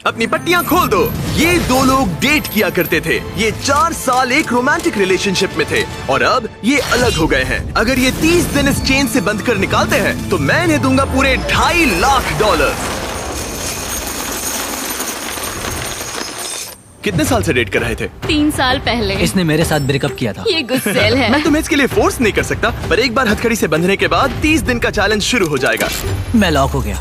अपनी पट्टियाँ खोल दो। ये दो लोग डेट किया करते थे। ये 4 साल एक रोमांटिक रिलेशनशिप में थे और अब ये अलग हो गए हैं। अगर ये 30 दिन इस चेन से बंद कर निकालते हैं तो मैं इन्हें दूंगा पूरे $2.5 लाख। कितने साल से डेट कर रहे थे? 3 साल पहले। इसने मेरे साथ ब्रेकअप किया था। ये गुस्सेल है। मैं तुम्हें इसके लिए फोर्स नहीं कर सकता, पर एक बार हथकड़ी से बंधने के बाद 30 दिन का चैलेंज शुरू हो जाएगा। मैं लॉक हो गया।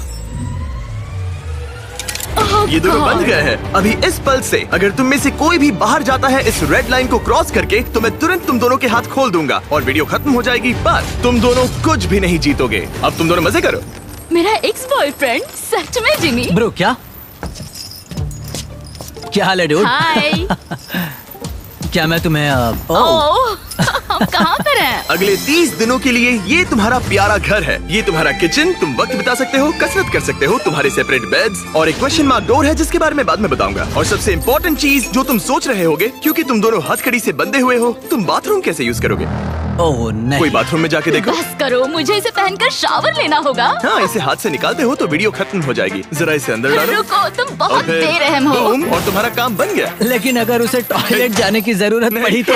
ये दोनों बंध गए हैं। अभी इस पल से अगर तुम में से कोई भी बाहर जाता है इस रेड लाइन को क्रॉस करके, तो मैं तुरंत तुम दोनों के हाथ खोल दूंगा और वीडियो खत्म हो जाएगी। पर तुम दोनों कुछ भी नहीं जीतोगे। अब तुम दोनों मजे करो। मेरा एक्स बॉयफ्रेंड सच में जिमी। ब्रो क्या हाल है डूड? हाय। क्या मैं तुम्हें हम कहाँ पर हैं? अगले 30 दिनों के लिए ये तुम्हारा प्यारा घर है। ये तुम्हारा किचन, तुम वक्त बिता सकते हो, कसरत कर सकते हो, तुम्हारे सेपरेट बेड्स और एक क्वेश्चन मार्क डोर है जिसके बारे में बाद में बताऊंगा। और सबसे इम्पोर्टेंट चीज जो तुम सोच रहे होगे, क्योंकि तुम दोनों हथकड़ी से बंधे हुए हो, तुम बाथरूम कैसे यूज करोगे? ओह नहीं। कोई बाथरूम में जाके देखो। बस करो, मुझे इसे पहनकर शावर लेना होगा। हाँ, इसे हाथ से निकालते हो तो वीडियो खत्म हो जाएगी। जरा इसे अंदर डालो। रुको, तुम बहुत और फिर बेरहम हो। बूम, और तुम्हारा काम बन गया। लेकिन अगर उसे टॉयलेट जाने की जरूरत पड़ी तो?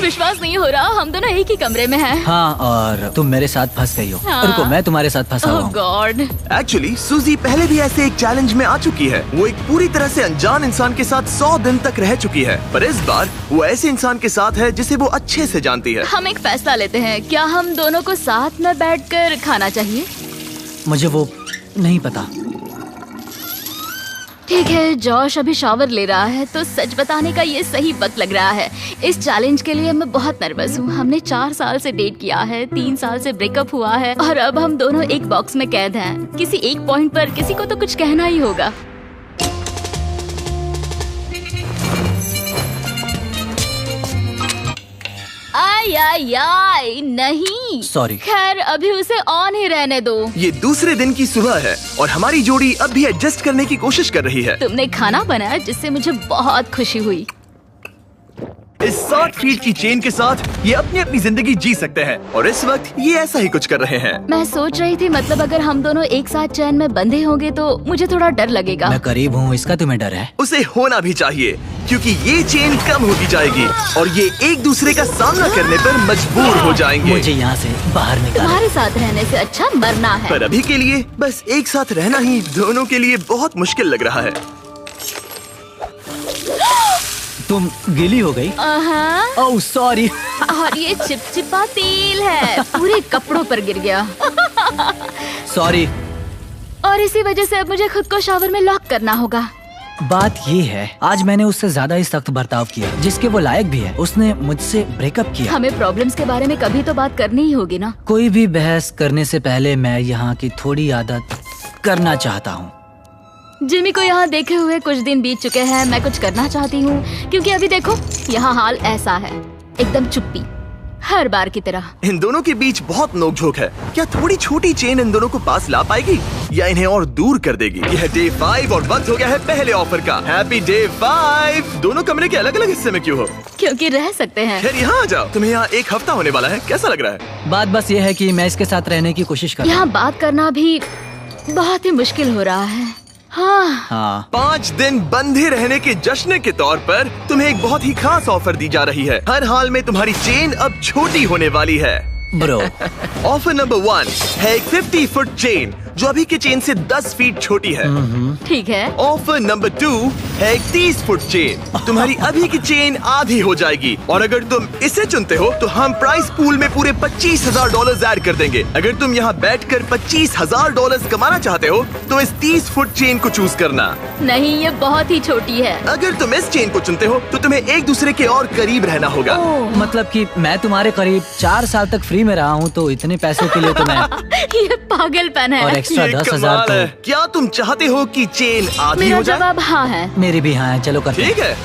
विश्वास नहीं हो रहा, हम दोनों एक ही कमरे में हैं। हाँ, और तुम मेरे साथ फंस गई हो। हाँ। रुको, मैं तुम्हारे साथ फंसा हुआ ओह हूँ। गॉड। एक्चुअली सूजी पहले भी ऐसे एक चैलेंज में आ चुकी है। वो एक पूरी तरह से अनजान इंसान के साथ 100 दिन तक रह चुकी है, पर इस बार वो ऐसे इंसान के साथ है जिसे वो अच्छे से जानती है। हम एक फैसला लेते हैं, क्या हम दोनों को साथ में बैठकर खाना चाहिए? मुझे वो नहीं पता। ठीक है, जॉश अभी शावर ले रहा है तो सच बताने का ये सही वक्त लग रहा है। इस चैलेंज के लिए मैं बहुत नर्वस हूँ। हमने 4 साल से डेट किया है, 3 साल से ब्रेकअप हुआ है और अब हम दोनों एक बॉक्स में कैद हैं। किसी एक पॉइंट पर किसी को तो कुछ कहना ही होगा। आई नहीं। सॉरी। खैर, अभी उसे ऑन ही रहने दो। ये दूसरे दिन की सुबह है और हमारी जोड़ी अब भी एडजस्ट करने की कोशिश कर रही है। तुमने खाना बनाया जिससे मुझे बहुत खुशी हुई। इस 60 फीट की चेन के साथ ये अपनी अपनी जिंदगी जी सकते हैं और इस वक्त ये ऐसा ही कुछ कर रहे हैं। मैं सोच रही थी, मतलब अगर हम दोनों एक साथ चैन में बंधे होंगे तो मुझे थोड़ा डर लगेगा। मैं करीब हूँ, इसका तुम्हें डर है? उसे होना भी चाहिए, क्योंकि ये चेन कम होती जाएगी और ये एक दूसरे का सामना करने पर मजबूर हो जाएंगे। मुझे यहाँ से बाहर निकालो। तुम्हारे साथ रहने से अच्छा मरना है। पर अभी के लिए बस एक साथ रहना ही दोनों के लिए बहुत मुश्किल लग रहा है। तुम गीली हो गई? Oh sorry. और ये चिपचिपा तेल है, पूरे कपड़ों पर गिर गया। सॉरी। और इसी वजह से अब मुझे खुद को शावर में लॉक करना होगा। बात ये है, आज मैंने उससे ज्यादा ही सख्त बर्ताव किया जिसके वो लायक भी है। उसने मुझसे ब्रेकअप किया। हमें प्रॉब्लम्स के बारे में कभी तो बात करनी ही होगी ना। कोई भी बहस करने से पहले मैं यहाँ की थोड़ी आदत करना चाहता हूँ। जिमी को यहाँ देखे हुए कुछ दिन बीत चुके हैं। मैं कुछ करना चाहती हूँ, क्योंकि अभी देखो यहाँ हाल ऐसा है, एकदम चुप्पी, हर बार की तरह। इन दोनों के बीच बहुत नोकझोंक है। क्या थोड़ी छोटी चेन इन दोनों को पास ला पाएगी या इन्हें और दूर कर देगी? यह डे 5 और वक्त हो गया है पहले ऑफर का। Happy day 5। दोनों कमरे के अलग अलग हिस्से में क्यों हो? क्योंकि रह सकते हैं। खैर यहाँ आ जाओ, तुम्हें यहाँ 1 हफ्ता होने वाला है। कैसा लग रहा है? बात बस ये है कि मैं इसके साथ रहने की कोशिश कर रहा हूँ। यहाँ बात करना भी बहुत ही मुश्किल हो रहा है। हाँ। 5 दिन बंधे रहने के जश्न के तौर पर तुम्हें एक बहुत ही खास ऑफर दी जा रही है। हर हाल में तुम्हारी चेन अब छोटी होने वाली है। ब्रो, ऑफर नंबर 1 है एक 50 फुट चेन जो अभी के चेन से 10 फीट छोटी है। ठीक है। ऑफर नंबर 2 है एक 30 फुट चेन। तुम्हारी अभी की चेन आधी हो जाएगी और अगर तुम इसे चुनते हो तो हम प्राइस पूल में पूरे $25,000 ऐड कर देंगे। अगर तुम यहाँ बैठकर $25,000 कमाना चाहते हो तो इस 30 फुट चेन को चूज करना। नहीं, ये बहुत ही छोटी है। अगर तुम इस चेन को चुनते हो तो तुम्हें एक दूसरे के और करीब रहना होगा। मतलब कि मैं तुम्हारे करीब 4 साल तक फ्री में रहा हूँ, तो इतने पैसों के लिए तो मैं ये पागलपन है। और एक्स्ट्रा ये 10,000 कमाल तो। है। क्या तुम चाहते हो कि चेन आधी मेरा हो जाए? जवाब हाँ है। मेरी भी हाँ है, चलो करते ठीक है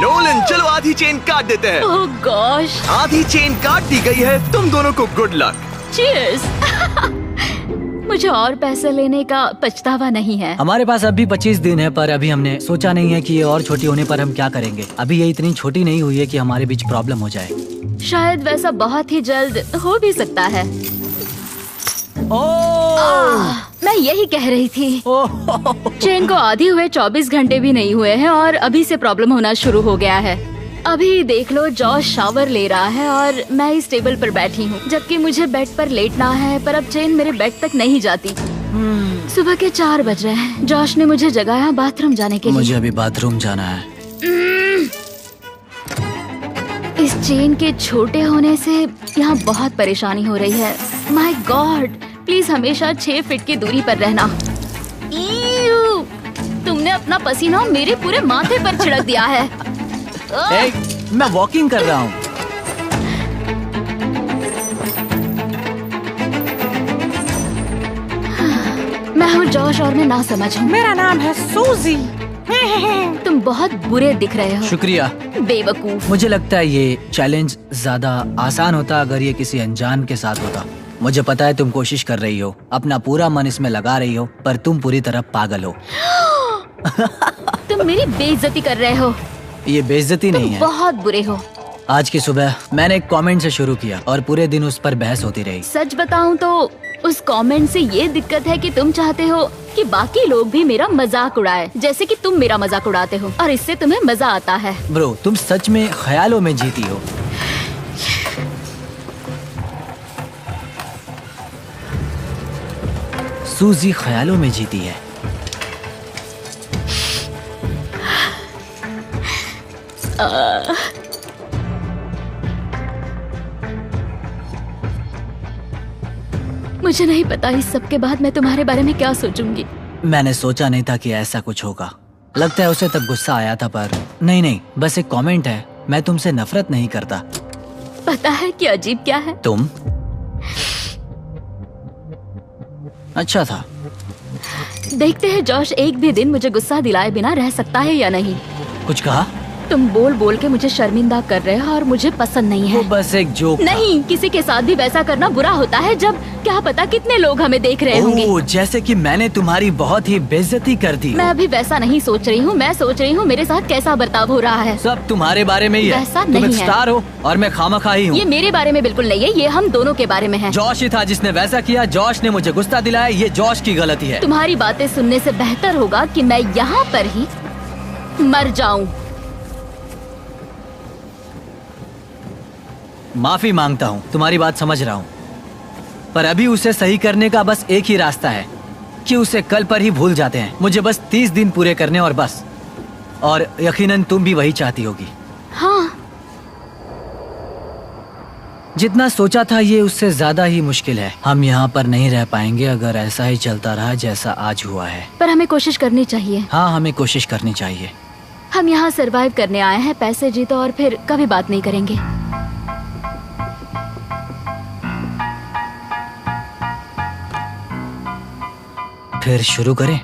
नोलन, चलो आधी चेन काट देते हैं। ओह गॉश। आधी चेन काट दी गई है। तुम दोनों को गुड लक। चीयर्स। मुझे और पैसे लेने का पछतावा नहीं है। हमारे पास अभी 25 दिन है, पर अभी हमने सोचा नहीं है कि ये और छोटी होने पर हम क्या करेंगे। अभी ये इतनी छोटी नहीं हुई है कि हमारे बीच प्रॉब्लम हो जाए। शायद वैसा बहुत ही जल्द हो भी सकता है। ओह! मैं यही कह रही थी। चेन को आधी हुए 24 घंटे भी नहीं हुए हैं और अभी से प्रॉब्लम होना शुरू हो गया है। अभी देख लो, जॉश शावर ले रहा है और मैं इस टेबल पर बैठी हूँ, जबकि मुझे बेड पर लेटना है, पर अब चेन मेरे बेड तक नहीं जाती। सुबह के 4 बज रहे हैं। जॉश ने मुझे जगाया बाथरूम जाने के लिए। मुझे अभी बाथरूम जाना है। इस चेन के छोटे होने से यहाँ बहुत परेशानी हो रही है। माय गॉड, प्लीज हमेशा 6 फीट की दूरी पर रहना। ईयू, तुमने अपना पसीना मेरे पूरे माथे पर छिड़क दिया है। मैं वॉकिंग कर रहा हूँ। मैं हूँ जॉश और मैं ना समझ हूँ। मेरा नाम है सूजी। तुम बहुत बुरे दिख रहे हो। शुक्रिया। बेवकूफ। मुझे लगता है ये चैलेंज ज्यादा आसान होता अगर ये किसी अनजान के साथ होता। मुझे पता है तुम कोशिश कर रही हो, अपना पूरा मन इसमें लगा रही हो, पर तुम पूरी तरह पागल हो। तुम मेरी बेइज्जती कर रहे हो। ये बेइज्जती नहीं है। बहुत बुरे हो। आज की सुबह मैंने एक कमेंट से शुरू किया और पूरे दिन उस पर बहस होती रही। सच बताऊं तो उस कमेंट से ये दिक्कत है कि तुम चाहते हो कि बाकी लोग भी मेरा मजाक उड़ाए, जैसे कि तुम मेरा मजाक उड़ाते हो, और इससे तुम्हें मजा आता है। ब्रो, तुम सच में ख्यालों में जीती हो। सूजी ख्यालों में जीती है। मुझे नहीं पता इस सब के बाद मैं तुम्हारे बारे में क्या सोचूंगी। मैंने सोचा नहीं था कि ऐसा कुछ होगा। लगता है उसे तब गुस्सा आया था, पर नहीं, बस एक कमेंट है। मैं तुमसे नफरत नहीं करता। पता है कि अजीब क्या है? तुम अच्छा था। देखते हैं जॉश एक भी दिन मुझे गुस्सा दिलाए बिना रह सकता है या नहीं। कुछ कहा? तुम बोल बोल के मुझे शर्मिंदा कर रहे हो और मुझे पसंद नहीं है। वो बस एक जोक नहीं, किसी के साथ भी वैसा करना बुरा होता है जब क्या पता कितने लोग हमें देख रहे होंगे। जैसे कि मैंने तुम्हारी बहुत ही बेइज्जती कर दी। मैं अभी वैसा नहीं सोच रही हूँ। मैं सोच रही हूँ मेरे साथ कैसा बर्ताव हो रहा है। सब तुम्हारे बारे में ही है। वैसा तुम नहीं एक है। स्टार हो और मैं खामखाई हूँ। ये मेरे बारे में बिल्कुल नहीं है, ये हम दोनों के बारे में है। जॉश ही था जिसने वैसा किया। जॉश ने मुझे गुस्सा दिलाया। ये जॉश की गलती है। तुम्हारी बातें सुनने से बेहतर होगा कि मैं यहाँ पर ही मर जाऊं। माफी मांगता हूँ, तुम्हारी बात समझ रहा हूँ, पर अभी उसे सही करने का बस एक ही रास्ता है कि उसे कल पर ही भूल जाते हैं। मुझे बस 30 दिन पूरे करने और बस। और यकीनन तुम भी वही चाहती होगी। हाँ, जितना सोचा था ये उससे ज्यादा ही मुश्किल है। हम यहाँ पर नहीं रह पाएंगे अगर ऐसा ही चलता रहा जैसा आज हुआ है। पर हमें कोशिश करनी चाहिए। हाँ, हमें कोशिश करनी चाहिए। हम यहाँ सरवाइव करने आए हैं, पैसे जीतो और फिर कभी बात नहीं करेंगे। फिर शुरू करें?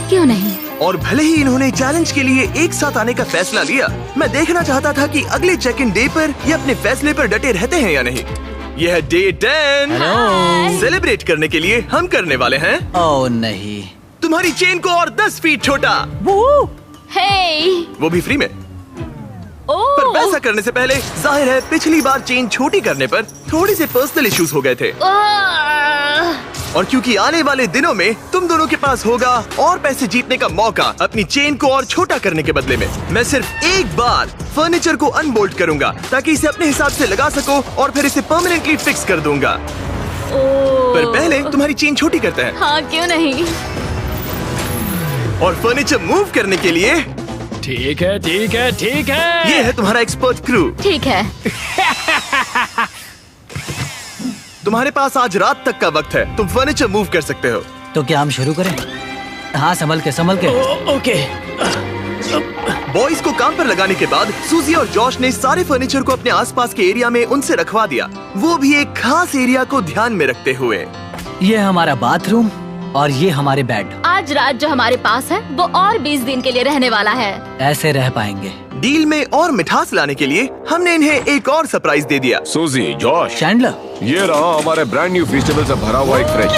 क्यों नहीं? और भले ही इन्होंने चैलेंज के लिए एक साथ आने का फैसला लिया, मैं देखना चाहता था कि अगले चेक इन डे पर ये अपने फैसले पर डटे रहते हैं या नहीं। यह है डे 10। हेलो। सेलिब्रेट करने के लिए हम करने वाले हैं ओह नहीं। तुम्हारी चेन को और 10 फीट छोटा, हे, वो भी फ्री में। ओह, पर वैसा करने से पहले जाहिर है पिछली बार चेन छोटी करने पर थोड़े से पर्सनल इश्यूज हो गए थे, और क्योंकि आने वाले दिनों में तुम दोनों के पास होगा और पैसे जीतने का मौका अपनी चेन को और छोटा करने के बदले में, मैं सिर्फ एक बार फर्नीचर को अनबोल्ट करूंगा ताकि इसे अपने हिसाब से लगा सको और फिर इसे परमानेंटली फिक्स कर दूंगा। पर पहले तुम्हारी चेन छोटी करते हैं। हाँ, क्यों नहीं? और फर्नीचर मूव करने के लिए ठीक है ठीक है ठीक है। ये है तुम्हारा एक्सपर्ट क्रू। ठीक है। तुम्हारे पास आज रात तक का वक्त है, तुम फर्नीचर मूव कर सकते हो। तो क्या हम शुरू करें? हाँ, संभल के। ओके। बॉयज को काम पर लगाने के बाद सूजी और जॉश ने सारे फर्नीचर को अपने आसपास के एरिया में उनसे रखवा दिया, वो भी एक खास एरिया को ध्यान में रखते हुए। ये हमारा बाथरूम और ये हमारे बेड। आज रात जो हमारे पास है वो और 20 दिन के लिए रहने वाला है। ऐसे रह पाएंगे। डील में और मिठास लाने के लिए हमने इन्हें एक और सरप्राइज दे दिया। सूजी, जॉश, चैंडलर, ये रहा हमारे ब्रांड न्यू वेजिटेबल से भरा हुआ एक फ्रेश।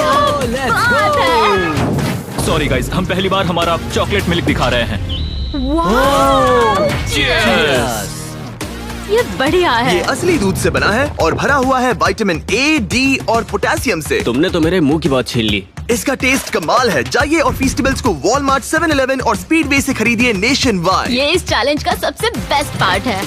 सॉरी गाइस, हम पहली बार हमारा चॉकलेट मिल्क दिखा रहे हैं। वाह! ये बढ़िया है। ये असली दूध से बना है और भरा हुआ है विटामिन ए, डी और पोटेशियम से। तुमने तो मेरे मुंह की बात छीन ली। इसका टेस्ट कमाल है। जाइए और फीस्टेबल्स को वॉलमार्ट, 7-Eleven और स्पीडवे से खरीदिए नेशन वाइड। ये इस चैलेंज का सबसे बेस्ट पार्ट है।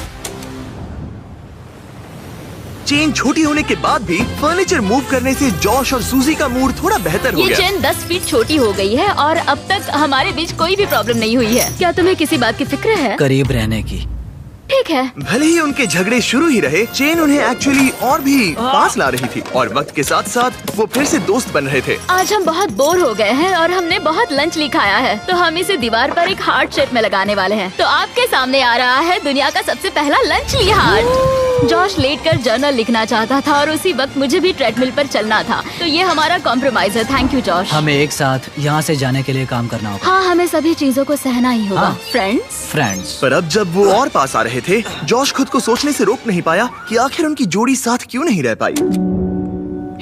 चेन छोटी होने के बाद भी फर्नीचर मूव करने से जॉश और सूजी का मूड थोड़ा बेहतर हो ये गया। चेन 10 फीट छोटी हो गई है और अब तक हमारे बीच कोई भी प्रॉब्लम नहीं हुई है। क्या तुम्हें किसी बात की फिक्र है? करीब रहने की। ठीक है। भले ही उनके झगड़े शुरू ही रहे, चेन उन्हें एक्चुअली और भी पास ला रही थी और वक्त के साथ साथ वो फिर से दोस्त बन रहे थे। आज हम बहुत बोर हो गए हैं और हमने बहुत लंच ली खाया है, तो हम इसे दीवार पर एक हार्ट शेप में लगाने वाले हैं। तो आपके सामने आ रहा है दुनिया का सबसे पहला लंच ली हार्ट। जॉश लेटकर जर्नल लिखना चाहता था और उसी वक्त मुझे भी ट्रेडमिल पर चलना था, तो ये हमारा कॉम्प्रोमाइज है। Thank you Josh. हमें एक साथ यहाँ से जाने के लिए काम करना होगा। हाँ, हमें सभी चीजों को सहना ही होगा। हाँ। फ्रेंड्स। पर अब जब वो और पास आ रहे थे, जॉश खुद को सोचने से रोक नहीं पाया कि आखिर उनकी जोड़ी साथ क्यों नहीं रह पाई।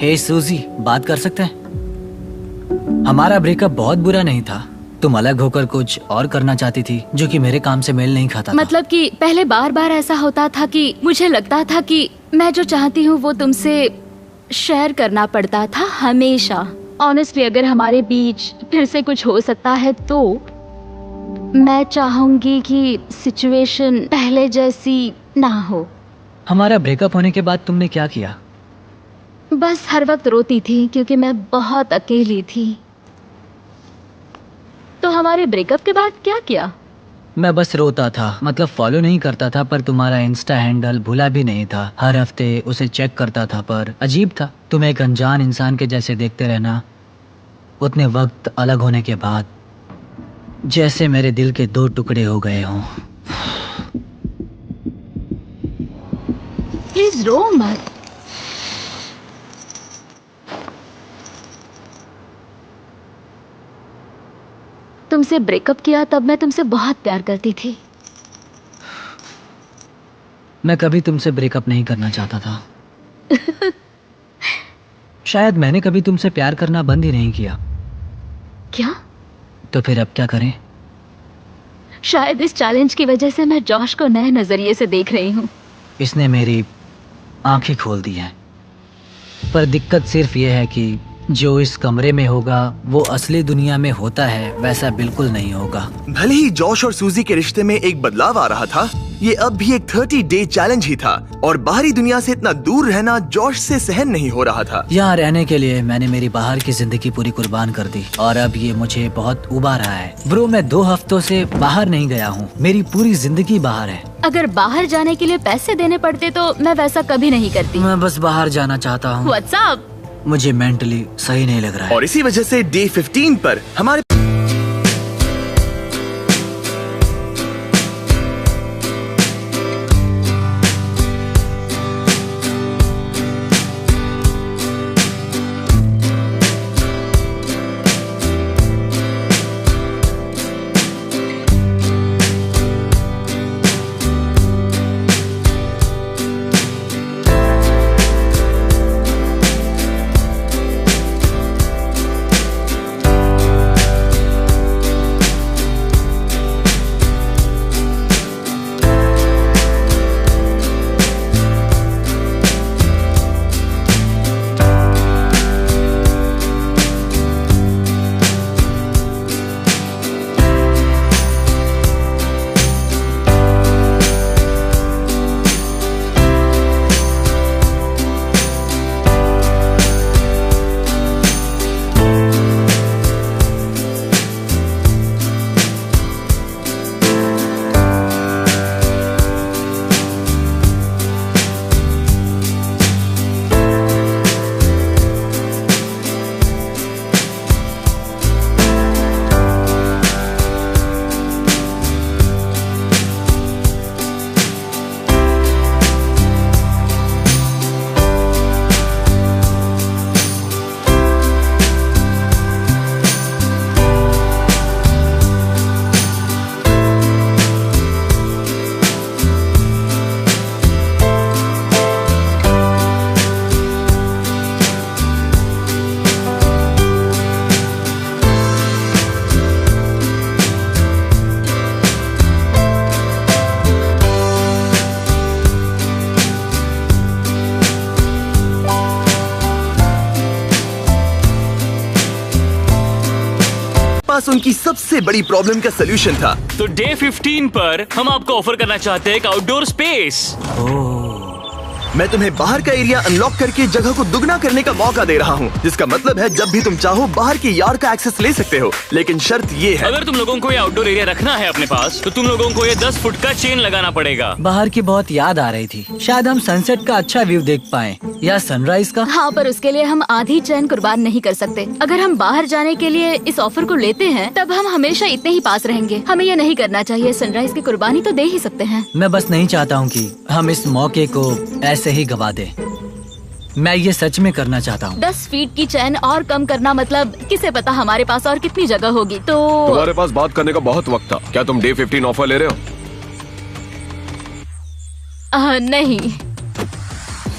हे सूजी, बात कर सकते हैं? हमारा ब्रेकअप बहुत बुरा नहीं था। तुम अलग होकर कुछ और करना चाहती थी जो कि मेरे काम से मेल नहीं खाता था। मतलब कि पहले बार बार ऐसा होता था कि मुझे लगता था कि मैं जो चाहती हूँ वो तुमसे शेयर करना पड़ता था हमेशा। ऑनेस्टली अगर हमारे बीच फिर से कुछ हो सकता है तो मैं चाहूंगी कि सिचुएशन पहले जैसी ना हो। हमारा ब्रेकअप होने के बाद तुमने क्या किया? बस हर वक्त रोती थी क्योंकि मैं बहुत अकेली थी। तो हमारे ब्रेकअप के बाद क्या किया? मैं बस रोता था, मतलब फॉलो नहीं करता था, पर तुम्हारा इंस्टा हैंडल भूला भी नहीं था। हर हफ्ते उसे चेक करता था, पर अजीब था, तुम एक अनजान इंसान के जैसे देखते रहना उतने वक्त अलग होने के बाद, जैसे मेरे दिल के 2 टुकड़े हो गए हों। प्लीज रो मत। तुमसे ब्रेकअप किया तब मैं तुमसे बहुत प्यार करती थी। मैं कभी तुमसे ब्रेकअप नहीं करना चाहता था। शायद मैंने कभी तुमसे प्यार करना बंद ही नहीं किया। क्या? तो फिर अब क्या करें? शायद इस चैलेंज की वजह से मैं जॉश को नए नजरिए से देख रही हूँ। इसने मेरी आंखें खोल दी हैं। पर दिक्कत सिर्फ ये है कि जो इस कमरे में होगा वो असली दुनिया में होता है वैसा बिल्कुल नहीं होगा। भले ही जॉश और सूजी के रिश्ते में एक बदलाव आ रहा था, ये अब भी एक 30-डे चैलेंज ही था और बाहरी दुनिया से इतना दूर रहना जॉश से सहन नहीं हो रहा था। यहाँ रहने के लिए मैंने मेरी बाहर की जिंदगी पूरी कुर्बान कर दी और अब ये मुझे बहुत उबा रहा है। ब्रो, मैं 2 हफ्तों से बाहर नहीं गया हूँ। मेरी पूरी जिंदगी बाहर है। अगर बाहर जाने के लिए पैसे देने पड़ते तो मैं वैसा कभी नहीं करती। मैं बस बाहर जाना चाहता हूँ। व्हाट्सएप। मुझे मेंटली सही नहीं लग रहा है। और इसी वजह से डे 15 पर हमारे पास उनकी सबसे बड़ी प्रॉब्लम का सलूशन था। तो डे 15 पर हम आपको ऑफर करना चाहते हैं एक आउटडोर स्पेस। मैं तुम्हें बाहर का एरिया अनलॉक करके जगह को दुगना करने का मौका दे रहा हूँ, जिसका मतलब है जब भी तुम चाहो बाहर के यार्ड का एक्सेस ले सकते हो। लेकिन शर्त ये है, अगर तुम लोगों को ये आउटडोर एरिया रखना है अपने पास, तो तुम लोगों को ये 10 फुट का चेन लगाना पड़ेगा। बाहर की बहुत याद आ रही थी। शायद हम सनसेट का अच्छा व्यू देख पाए या सनराइज का। हाँ, पर उसके लिए हम आधी चैन कुर्बान नहीं कर सकते। अगर हम बाहर जाने के लिए इस ऑफर को लेते हैं, तब हम हमेशा इतने ही पास रहेंगे। हमें ये नहीं करना चाहिए। सनराइज की कुर्बानी तो दे ही सकते हैं। मैं बस नहीं चाहता हूँ कि हम इस मौके को ऐसे ही गवा दें। मैं ये सच में करना चाहता हूँ। 10 फीट की चैन और कम करना मतलब किसे पता हमारे पास और कितनी जगह होगी। तो तुम्हारे पास बात करने का बहुत वक्त था। क्या तुम डे 15 ऑफर ले रहे हो? नहीं।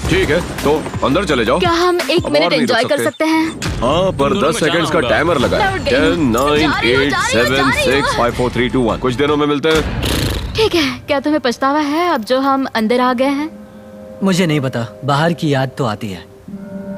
ठीक है, तो अंदर चले जाओ। क्या हम एक अब मिनट और नहीं एंजॉय रुक कर सकते। सकते हैं? हाँ, पर दोनों 10 को सेकंड्स जाना का होगा। टाइमर लगा है। मैं उठ गई। 10, 9, जा रही हूँ, 8, जा रही हूँ, 7, जा रही 6, हूँ। 5, 4, 3, 2, 1। कुछ दिनों में मिलते हैं। ठीक है। क्या तुम्हें पछतावा है अब जो हम अंदर आ गए हैं? मुझे नहीं पता, बाहर की याद तो आती है।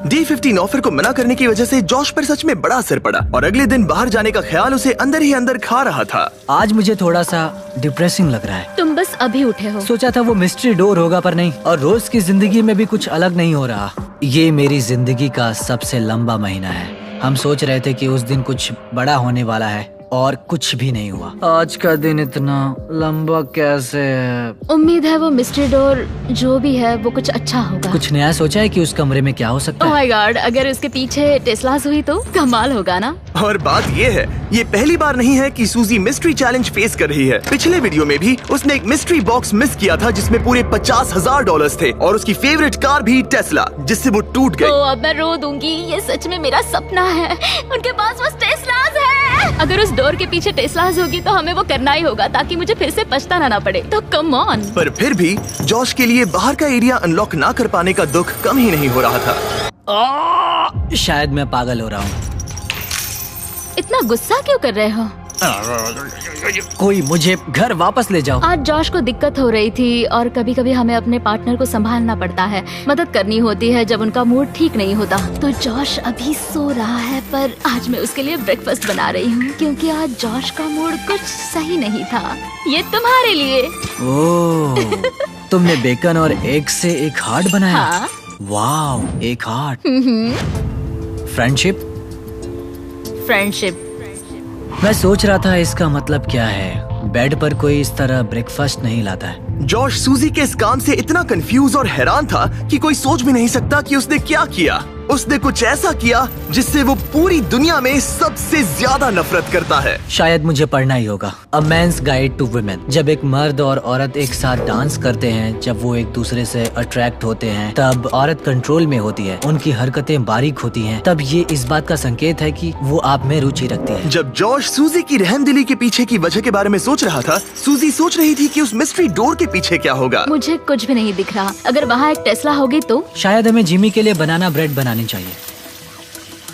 डे 15 ऑफर को मना करने की वजह से जॉश पर सच में बड़ा असर पड़ा और अगले दिन बाहर जाने का ख्याल उसे अंदर ही अंदर खा रहा था। आज मुझे थोड़ा सा डिप्रेसिंग लग रहा है। तुम बस अभी उठे हो। सोचा था वो मिस्ट्री डोर होगा, पर नहीं। और रोज की जिंदगी में भी कुछ अलग नहीं हो रहा। ये मेरी जिंदगी का सबसे लंबा महीना है। हम सोच रहे थे कि उस दिन कुछ बड़ा होने वाला है और कुछ भी नहीं हुआ। आज का दिन इतना लंबा कैसे है? उम्मीद है वो मिस्ट्री डोर जो भी है वो कुछ अच्छा होगा। कुछ नया सोचा है कि उस कमरे में क्या हो सकता ओह है? माय गॉड, अगर उसके पीछे टेस्लास हुई तो कमाल होगा ना। और बात ये है, ये पहली बार नहीं है कि सूजी मिस्ट्री चैलेंज फेस कर रही है। पिछले वीडियो में भी उसने एक मिस्ट्री बॉक्स मिस किया था जिसमें पूरे $50,000 थे और उसकी फेवरेट कार भी टेस्ला, जिससे वो टूट गई। तो अब मैं रो दूंगी। ये सच में मेरा सपना है। उनके पास बस टेस्लास है। अगर उस डोर के पीछे टेस्लास होगी तो हमें वो करना ही होगा ताकि मुझे फिर से पछताना ना पड़े। तो कम ऑन। पर फिर भी जॉश के लिए बाहर का एरिया अनलॉक ना कर पाने का दुख कम ही नहीं हो रहा था। शायद मैं पागल हो रहा हूँ। इतना गुस्सा क्यों कर रहे हो? कोई मुझे घर वापस ले जाओ। आज जॉश को दिक्कत हो रही थी और कभी कभी हमें अपने पार्टनर को संभालना पड़ता है। मदद करनी होती है जब उनका मूड ठीक नहीं होता। तो जॉश अभी सो रहा है, पर आज मैं उसके लिए ब्रेकफास्ट बना रही हूँ क्योंकि आज जॉश का मूड कुछ सही नहीं था। ये तुम्हारे लिए। ओह, तुमने बेकन और एग से एक हार्ट बनाया? हाँ। वाव, एक हार्ट। फ्रेंडशिप। फ्रेंडशिप। मैं सोच रहा था इसका मतलब क्या है। बेड पर कोई इस तरह ब्रेकफास्ट नहीं लाता है। जॉश सूजी के इस काम से इतना कंफ्यूज और हैरान था कि कोई सोच भी नहीं सकता कि उसने क्या किया। उसने कुछ ऐसा किया जिससे वो पूरी दुनिया में सबसे ज्यादा नफरत करता है। शायद मुझे पढ़ना ही होगा। अ मैन्स गाइड टू वुमेन। जब एक मर्द और औरत एक साथ डांस करते हैं, जब वो एक दूसरे से अट्रैक्ट होते हैं, तब औरत कंट्रोल में होती है, उनकी हरकतें बारीक होती हैं। तब ये इस बात का संकेत है कि वो आप में रुचि रखती है। जब जॉश सूजी की रहमदिली के पीछे की वजह के बारे में सोच रहा था, सूजी सोच रही थी कि उस मिस्ट्री डोर के पीछे क्या होगा। मुझे कुछ भी नहीं दिख रहा। अगर वहाँ एक टेस्ला होगी तो? शायद हमें जिमी के लिए बनाना ब्रेड बनानी चाहिए।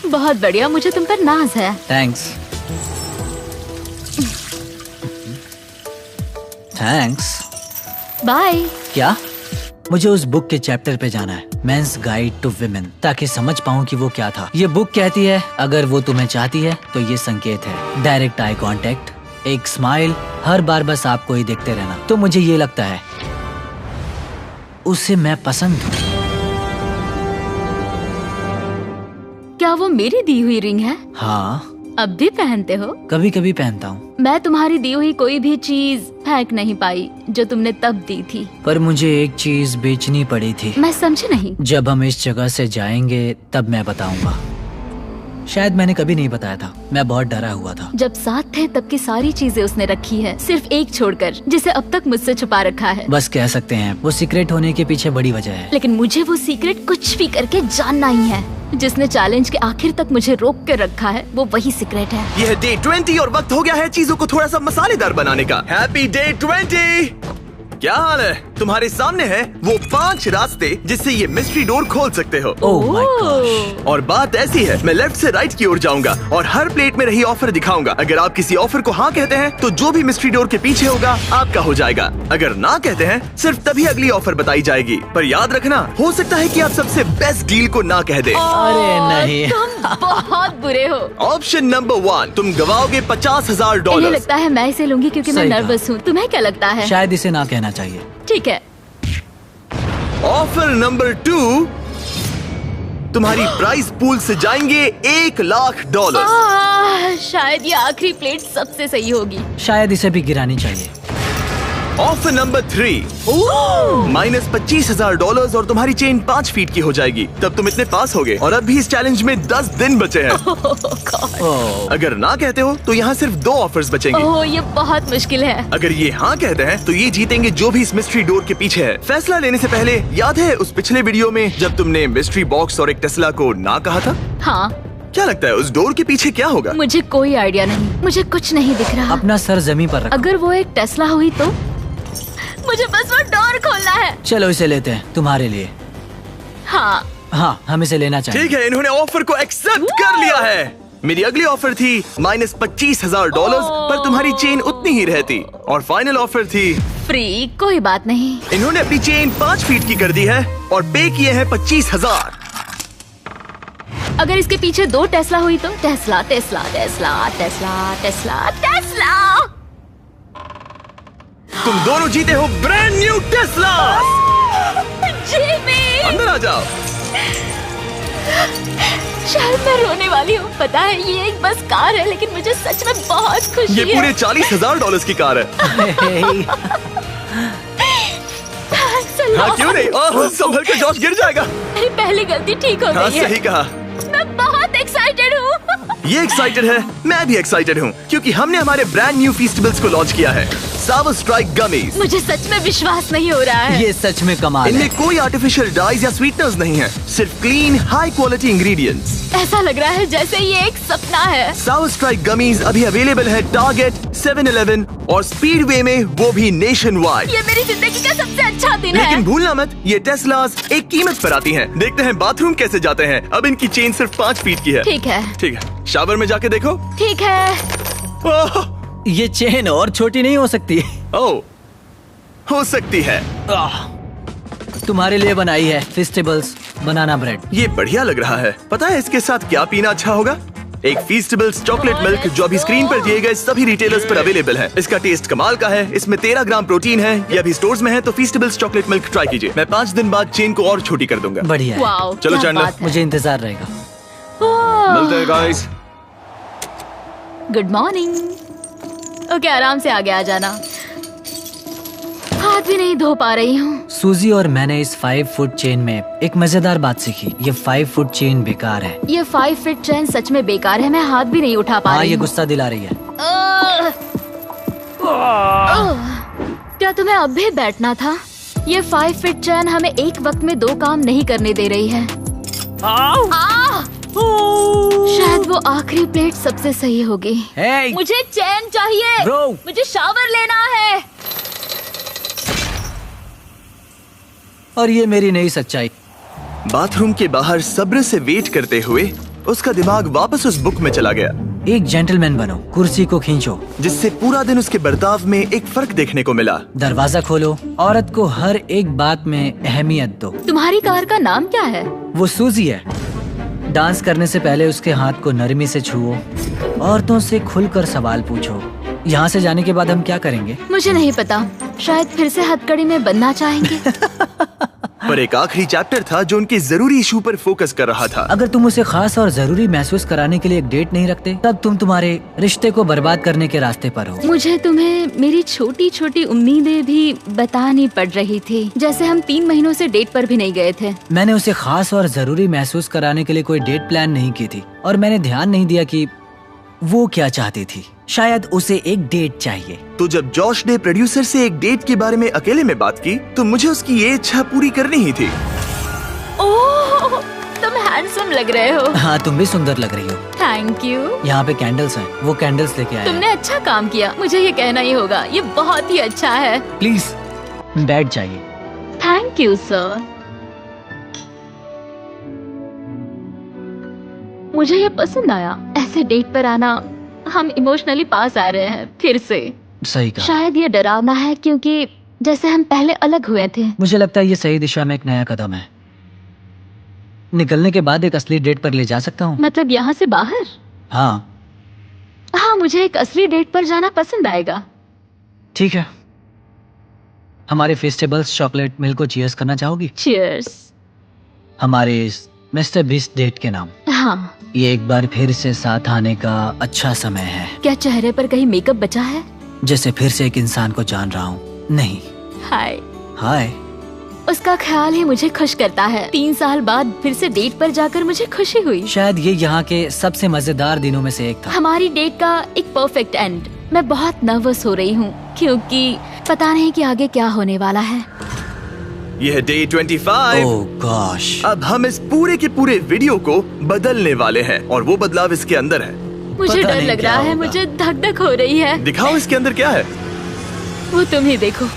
बहुत बढ़िया, मुझे तुम पर नाज है। थैंक्स। थैंक्स। बाय। क्या? मुझे उस बुक के चैप्टर पे जाना है, मेंस गाइड टू विमेन, ताकि समझ पाऊँ कि वो क्या था। ये बुक कहती है अगर वो तुम्हें चाहती है तो ये संकेत है। डायरेक्ट आई कांटेक्ट, एक स्माइल, हर बार बस आपको ही देखते रहना। तो मुझे ये लगता है उसे मैं पसंद हूँ। क्या वो मेरी दी हुई रिंग है? हाँ, अब भी पहनते हो? कभी कभी पहनता हूँ। मैं तुम्हारी दी हुई कोई भी चीज फेंक नहीं पाई जो तुमने तब दी थी। पर मुझे एक चीज बेचनी पड़ी थी। मैं समझी नहीं। जब हम इस जगह से जाएंगे तब मैं बताऊंगा। शायद मैंने कभी नहीं बताया था। मैं बहुत डरा हुआ था। जब साथ थे तब की सारी चीजें उसने रखी है, सिर्फ एक छोड़कर, जिसे अब तक मुझसे छुपा रखा है। बस कह सकते हैं वो सीक्रेट होने के पीछे बड़ी वजह है। लेकिन मुझे वो सीक्रेट कुछ भी करके जानना ही है। जिसने चैलेंज के आखिर तक मुझे रोक कर रखा है वो वही सीक्रेट है। यह डे 20 और वक्त हो गया है चीजों को थोड़ा सा मसालेदार बनाने का। Happy day 20। क्या हाल है? तुम्हारे सामने है वो 5 रास्ते जिससे ये मिस्ट्री डोर खोल सकते हो। Oh my gosh. और बात ऐसी है, मैं लेफ्ट से राइट की ओर जाऊंगा और हर प्लेट में रही ऑफर दिखाऊंगा। अगर आप किसी ऑफर को हाँ कहते हैं तो जो भी मिस्ट्री डोर के पीछे होगा आपका हो जाएगा। अगर ना कहते हैं सिर्फ तभी अगली ऑफर बताई जाएगी। पर याद रखना, हो सकता है कि आप सबसे बेस्ट डील को ना कह दे। अरे नहीं। तुम बहुत बुरे हो। ऑप्शन नंबर 1, तुम गवाओगे $50,000। मुझे लगता है मैं इसे लूंगी क्योंकि मैं सही कहा। नर्वस हूँ। तुम्हें क्या लगता है? शायद इसे ना कहना चाहिए। ठीक है। ऑफर नंबर 2, तुम्हारी प्राइस पूल से जाएंगे $1,00,000। शायद ये आखिरी प्लेट सबसे सही होगी। शायद इसे भी गिरानी चाहिए। ऑफर नंबर 3, -$25,000 और तुम्हारी चेन 5 फीट की हो जाएगी। तब तुम इतने पास होगे और अब भी इस चैलेंज में 10 दिन बचे हैं। ओह, अगर ना कहते हो तो यहाँ सिर्फ 2 ऑफर्स बचेंगे। ओह, ये बहुत मुश्किल है। अगर ये हाँ कहते हैं तो ये जीतेंगे जो भी इस मिस्ट्री डोर के पीछे है। फैसला लेने से पहले याद है उस पिछले वीडियो में जब तुमने मिस्ट्री बॉक्स और एक टेस्ला को ना कहा था? हाँ, क्या लगता है उस डोर के पीछे क्या होगा? मुझे कोई आइडिया नहीं। मुझे कुछ नहीं दिख रहा। अपना सर जमीन पर रखो। अगर वो एक टेस्ला हुई तो मुझे बस वो डोर खोलना है। चलो इसे लेते हैं तुम्हारे लिए। हाँ, हाँ, हम इसे लेना चाहिए। ठीक है, इन्होंने ऑफर को एक्सेप्ट कर लिया है। मेरी अगली ऑफर थी -$25,000 पर तुम्हारी चेन उतनी ही रहती। और फाइनल ऑफर थी फ्री। कोई बात नहीं। इन्होंने अपनी चेन 5 फीट की कर दी है और पे किए हैं 25,000। अगर इसके पीछे 2 टेस्ला हुई तो Tesla Tesla Tesla Tesla Tesla Tesla. तुम दोनों जीते हो ब्रांड न्यू टेस्ला। जिमी, अंदर आ जाओ। शायद मैं रोने वाली हूँ। पता है ये एक बस कार है लेकिन मुझे सच में बहुत खुशी ये है। पूरे $40,000 की कार है। हाँ क्यों नहीं? ओह, संभल के, जॉश गिर जाएगा। मेरी पहली गलती ठीक हो हाँ गई है। सही कहा। मैं बहुत एक्साइटेड हूँ। ये एक्साइटेड है, मैं भी एक्साइटेड हूँ क्योंकि हमने हमारे ब्रांड न्यू फीस्टेबल्स को लॉन्च किया है। सावर स्ट्राइक गमीज। मुझे सच में विश्वास नहीं हो रहा है। ये सच में कमाल इनमें है। कोई आर्टिफिशियल डाइज या स्वीटनर्स नहीं है, सिर्फ क्लीन हाई क्वालिटी इंग्रेडिएंट्स। ऐसा लग रहा है जैसे ये एक सपना है। सावर स्ट्राइक गमीज अभी अवेलेबल है टारगेट, 7-Eleven और स्पीडवे में, वो भी नेशन वाइड। ये मेरी जिंदगी का सबसे अच्छा दिन है। लेकिन भूलना मत, ये टेस्लास एक कीमत पर आती हैं। देखते हैं बाथरूम कैसे जाते हैं। अब इनकी चेन सिर्फ 5 फीट की है। ठीक है। ठीक है, शावर में जाके देखो। ठीक है। ओह, ये चेन और छोटी नहीं हो सकती। ओह, हो सकती है। तुम्हारे लिए बनाई है फेस्टिवल्स बनाना ब्रेड। ये बढ़िया लग रहा है। पता है इसके साथ क्या पीना अच्छा होगा? एक फीस्टेबल्स चॉकलेट मिल्क जो अभी स्क्रीन पर दिए गए सभी रिटेलर्स पर अवेलेबल है। इसका टेस्ट कमाल का है। इसमें 13 ग्राम प्रोटीन है। ये अभी स्टोर्स में है तो फीस्टेबल्स चॉकलेट मिल्क ट्राई कीजिए। मैं 5 दिन बाद चेन को और छोटी कर दूंगा। बढ़िया है। वाओ, चलो क्या चैंडलर, बात है। मुझे इंतजार रहेगा। मिलते हैं गाइस। Good morning. ओके, आराम से आगे आ जाना। हाथ भी नहीं धो पा रही हूँ। सूजी और मैंने इस 5 फुट चेन में एक मजेदार बात सीखी। ये 5 फुट चेन बेकार है। ये 5 फीट चेन सच में बेकार है। मैं हाथ भी नहीं उठा पा हाँ, रही ये हूँ। गुस्सा दिला रही है। क्या तुम्हें अब भी बैठना था? ये 5 फीट चेन हमें एक वक्त में 2 काम नहीं करने दे रही है। शायद वो आखिरी प्लेट सबसे सही होगी। Hey! मुझे चैन चाहिए। Bro! मुझे शावर लेना है। और ये मेरी नई सच्चाई। बाथरूम के बाहर सब्र से वेट करते हुए उसका दिमाग वापस उस बुक में चला गया, एक जेंटलमैन बनो, कुर्सी को खींचो। जिससे पूरा दिन उसके बर्ताव में एक फर्क देखने को मिला। दरवाजा खोलो, औरत को हर एक बात में अहमियत दो। तुम्हारी कार का नाम क्या है? वो सूजी है। डांस करने से पहले उसके हाथ को नरमी से छुओ। औरतों से खुलकर सवाल पूछो। यहाँ से जाने के बाद हम क्या करेंगे? मुझे नहीं पता। शायद फिर से हथकड़ी में बनना चाहेंगे। पर एक आखिरी चैप्टर था जो उनके जरूरी इशू पर फोकस कर रहा था। अगर तुम उसे खास और जरूरी महसूस कराने के लिए एक डेट नहीं रखते, तब तुम तुम्हारे रिश्ते को बर्बाद करने के रास्ते पर हो। मुझे तुम्हें मेरी छोटी छोटी उम्मीदें भी बतानी पड़ रही थी। जैसे हम 3 महीनों से डेट पर भी नहीं गए थे। मैंने उसे खास और जरूरी महसूस कराने के लिए कोई डेट प्लान नहीं की थी और मैंने ध्यान नहीं दिया कि वो क्या चाहती थी। शायद उसे एक डेट चाहिए। तो जब जॉश ने प्रोड्यूसर से एक डेट के बारे में अकेले में बात की तो मुझे उसकी ये इच्छा पूरी करनी ही थी। ओह, तुम हैंडसम लग रहे हो। हाँ, तुम भी सुंदर लग रही हो। Thank you. यहाँ पे कैंडल्स हैं, वो कैंडल्स लेके आए। तुमने अच्छा काम किया। मुझे ये कहना ही होगा, ये बहुत ही अच्छा है। प्लीज बैठ जाइए। Thank you sir. मुझे ये पसंद आया, ऐसे डेट पर आना। हम इमोशनली पास आ रहे हैं फिर से। सही कहा। शायद ये डरावना है क्योंकि जैसे हम पहले अलग हुए थे। मुझे लगता है ये सही दिशा में एक नया कदम है। निकलने के बाद एक असली डेट पर ले जा सकता हूँ। मतलब यहाँ से बाहर? हाँ हाँ, मुझे एक असली डेट पर जाना पसंद आएगा। ठीक है। हमारे फेस्टिवल्स चॉकलेट मिल्क को चीयर्स करना चाहोगी? चीयर्स। हमारे इस मिस्टर बीस्ट डेट के नाम। हाँ। ये एक बार फिर से साथ आने का अच्छा समय है। क्या चेहरे पर कहीं मेकअप बचा है? जैसे फिर से एक इंसान को जान रहा हूँ। नहीं। हाय। हाय। उसका ख्याल ही मुझे खुश करता है। 3 साल बाद फिर से डेट पर जाकर मुझे खुशी हुई। शायद ये यहाँ के सबसे मजेदार दिनों में से एक था। हमारी डेट का एक परफेक्ट एंड। मैं बहुत नर्वस हो रही हूँ क्योंकि पता नहीं कि आगे क्या होने वाला है। यह है डे 25। ओह गॉश। अब हम इस पूरे के पूरे वीडियो को बदलने वाले हैं और वो बदलाव इसके अंदर है। मुझे पता डर नहीं लग क्या रहा है, होगा। मुझे धक धक हो रही है। दिखाओ इसके अंदर क्या है। वो तुम ही देखो।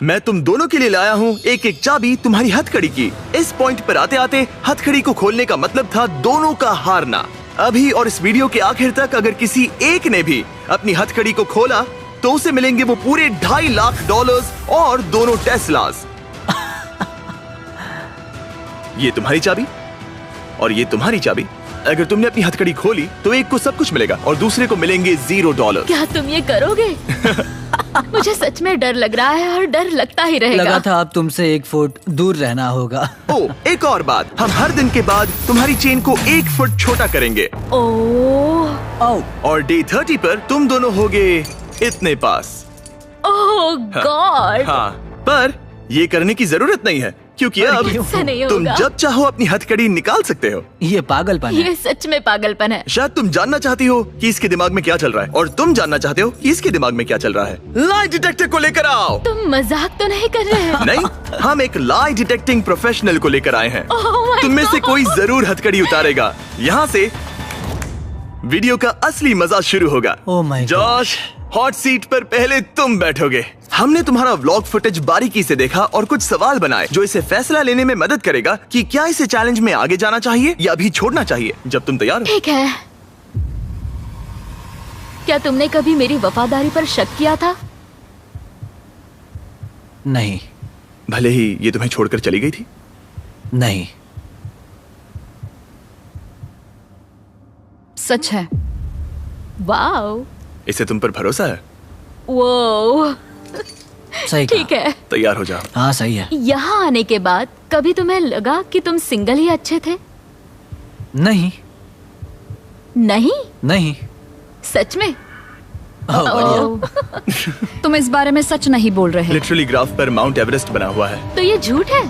मैं तुम दोनों के लिए लाया हूँ एक एक चाबी तुम्हारी हथकड़ी की। इस पॉइंट पर आते आते हथकड़ी को खोलने का मतलब था दोनों का हारना। अभी और इस वीडियो के आखिर तक अगर किसी एक ने भी अपनी हथकड़ी को खोला तो उसे मिलेंगे वो पूरे $2.5 लाख और दोनों टेस्लास। ये तुम्हारी चाबी और ये तुम्हारी चाबी। अगर तुमने अपनी हथकड़ी खोली तो एक को सब कुछ मिलेगा और दूसरे को मिलेंगे $0। क्या तुम ये करोगे? मुझे सच में डर लग रहा है और डर लगता ही रहेगा। लगा था अब तुमसे 1 फुट दूर रहना होगा। ओ, एक और बात, हम हर दिन के बाद तुम्हारी चेन को 1 फुट छोटा करेंगे ओह और डे 30 पर तुम दोनों होगे इतने पास। ओह गॉड। हाँ, पर ये करने की जरूरत नहीं है क्योंकि अब ऐसा नहीं तुम होगा। जब चाहो अपनी हथकड़ी निकाल सकते हो। ये पागलपन है। ये सच में पागलपन है। शायद तुम जानना चाहती हो कि इसके दिमाग में क्या चल रहा है और तुम जानना चाहते हो कि इसके दिमाग में क्या चल रहा है। लाई डिटेक्टर को लेकर आओ। तुम मजाक तो नहीं कर रहे हो? नहीं, हम एक लाई डिटेक्टिंग प्रोफेशनल को लेकर आए हैं। Oh my तुम में से God! कोई जरूर हथकड़ी उतारेगा। यहाँ से वीडियो का असली मजा शुरू होगा। Oh my God! Josh, hot seat पर पहले तुम बैठोगे। हमने तुम्हारा व्लॉग फुटेज बारीकी से देखा और कुछ सवाल बनाए जो इसे फैसला लेने में मदद करेगा कि क्या इसे चैलेंज में आगे जाना चाहिए या भी छोड़ना चाहिए। जब तुम तैयार हो। ठीक है। क्या तुमने कभी मेरी वफादारी पर शक किया था? नहीं। भले ही ये तुम्हें छोड़कर चली गई थी। नहीं। सच है। वाओ। इसे तुम पर भरोसा है। वो सही कहा। ठीक है। तैयार हो जाओ। हाँ सही है। यहाँ आने के बाद कभी तुम्हें लगा कि तुम सिंगल ही अच्छे थे? नहीं। नहीं? नहीं। सच में? ओह, बढ़िया। ओह, तुम इस बारे में सच नहीं बोल रहे। लिटरली ग्राफ पर माउंट एवरेस्ट बना हुआ है। तो ये झूठ है?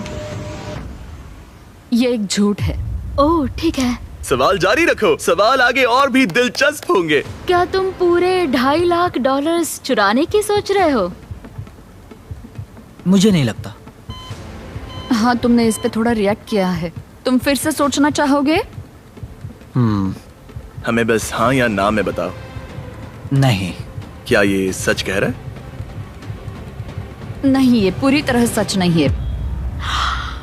ये एक झूठ है। ओह ठीक है। सवाल जारी रखो, सवाल आगे और भी दिलचस्प होंगे। क्या तुम पूरे $2.5 लाख चुराने की सोच रहे हो? मुझे नहीं लगता। हाँ, तुमने इस पे थोड़ा रिएक्ट किया है। तुम फिर से सोचना चाहोगे? हमें बस हाँ या ना में बताओ। नहीं। क्या ये सच कह रहा है? नहीं, ये पूरी तरह सच नहीं है।